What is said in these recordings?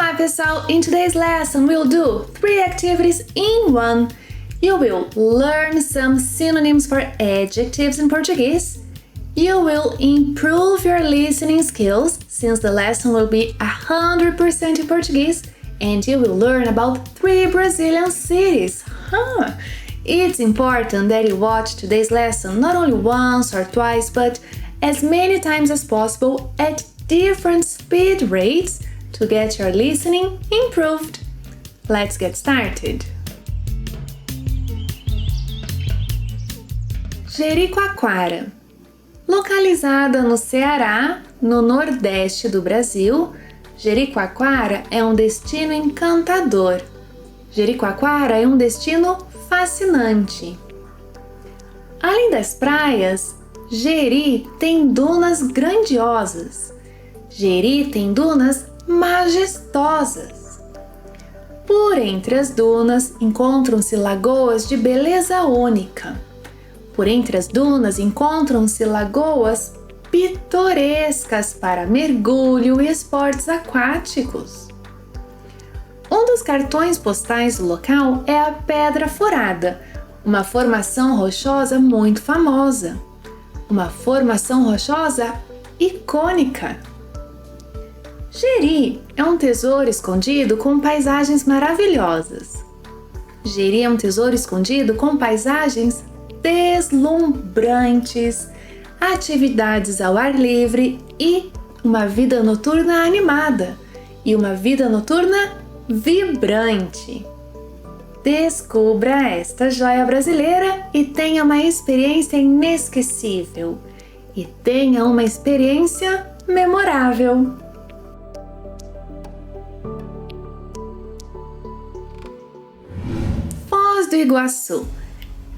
Olá pessoal, in today's lesson we'll do 3 activities in one. You will learn some synonyms for adjectives in Portuguese. You will improve your listening skills since the lesson will be 100% in Portuguese, and you will learn about 3 Brazilian cities. It's important that you watch today's lesson not only once or twice, but as many times as possible at different speed rates to get your listening improved. Let's get started. Jericoacoara. Localizada no Ceará, no nordeste do Brasil, Jericoacoara é um destino encantador. Jericoacoara é um destino fascinante. Além das praias, Jeri tem dunas grandiosas. Jeri tem dunas majestosas. Por entre as dunas encontram-se lagoas de beleza única. Por entre as dunas encontram-se lagoas pitorescas para mergulho e esportes aquáticos. Um dos cartões postais do local é a Pedra Furada, uma formação rochosa muito famosa. Uma formação rochosa icônica. Jeri é um tesouro escondido com paisagens maravilhosas. Jeri é um tesouro escondido com paisagens deslumbrantes, atividades ao ar livre e uma vida noturna animada e uma vida noturna vibrante. Descubra esta joia brasileira e tenha uma experiência inesquecível. E tenha uma experiência memorável. Foz do Iguaçu.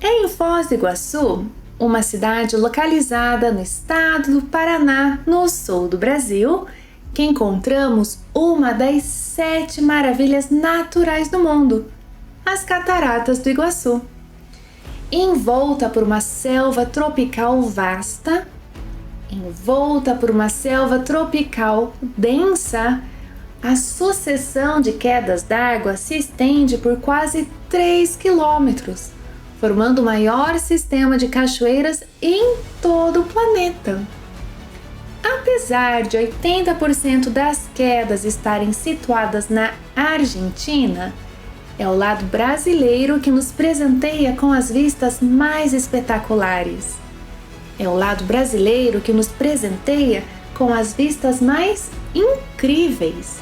Em Foz do Iguaçu, uma cidade localizada no estado do Paraná, no sul do Brasil, que encontramos uma das 7 maravilhas naturais do mundo, as Cataratas do Iguaçu. Envolta por uma selva tropical vasta, envolta por uma selva tropical densa, a sucessão de quedas d'água se estende por quase 3 quilômetros, formando o maior sistema de cachoeiras em todo o planeta. Apesar de 80% das quedas estarem situadas na Argentina, é o lado brasileiro que nos presenteia com as vistas mais espetaculares. É o lado brasileiro que nos presenteia com as vistas mais incríveis,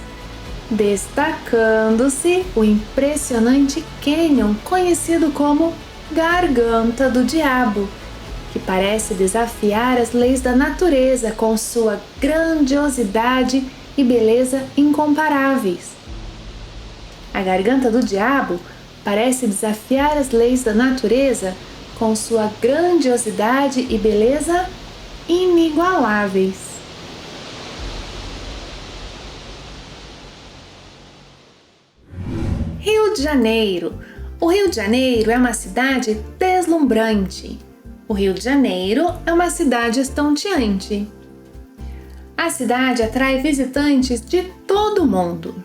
destacando-se o impressionante cânion conhecido como Garganta do Diabo, que parece desafiar as leis da natureza com sua grandiosidade e beleza incomparáveis. A Garganta do Diabo parece desafiar as leis da natureza com sua grandiosidade e beleza inigualáveis. Rio de Janeiro. O Rio de Janeiro é uma cidade deslumbrante. O Rio de Janeiro é uma cidade estonteante. A cidade atrai visitantes de todo o mundo.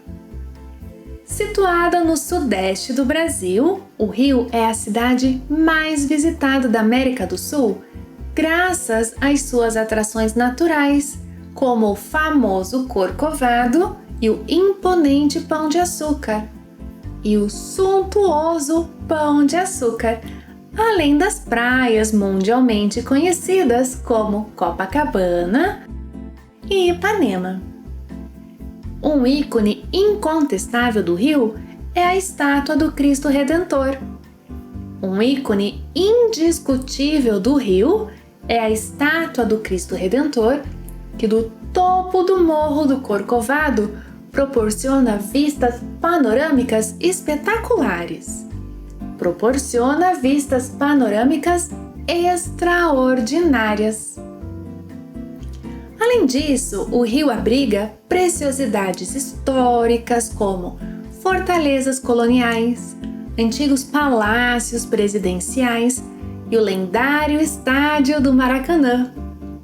Situada no sudeste do Brasil, o Rio é a cidade mais visitada da América do Sul, graças às suas atrações naturais, como o famoso Corcovado e o imponente Pão de Açúcar, e o suntuoso Pão de Açúcar, além das praias mundialmente conhecidas como Copacabana e Ipanema. Um ícone incontestável do Rio é a estátua do Cristo Redentor. Um ícone indiscutível do Rio é a estátua do Cristo Redentor, que do topo do Morro do Corcovado proporciona vistas panorâmicas espetaculares. Proporciona vistas panorâmicas extraordinárias. Além disso, o Rio abriga preciosidades históricas como fortalezas coloniais, antigos palácios presidenciais e o lendário Estádio do Maracanã.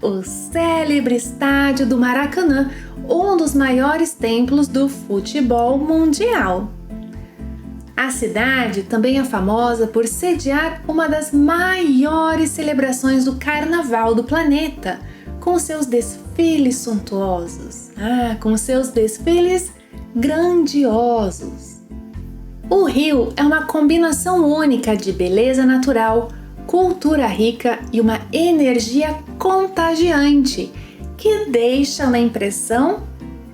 o célebre estádio do Maracanã, um dos maiores templos do futebol mundial. A cidade também é famosa por sediar uma das maiores celebrações do carnaval do planeta, com seus desfiles suntuosos, com seus desfiles grandiosos. O Rio é uma combinação única de beleza natural, cultura rica e uma energia contagiante, que deixa uma impressão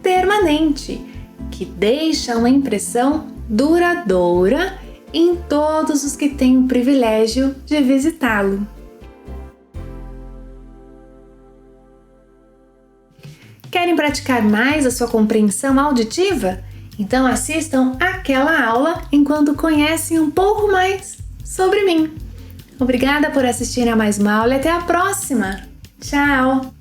permanente, que deixa uma impressão duradoura em todos os que têm o privilégio de visitá-lo. Querem praticar mais a sua compreensão auditiva? Então assistam aquela aula enquanto conhecem um pouco mais sobre mim. Obrigada por assistir a mais uma aula e até a próxima! Tchau!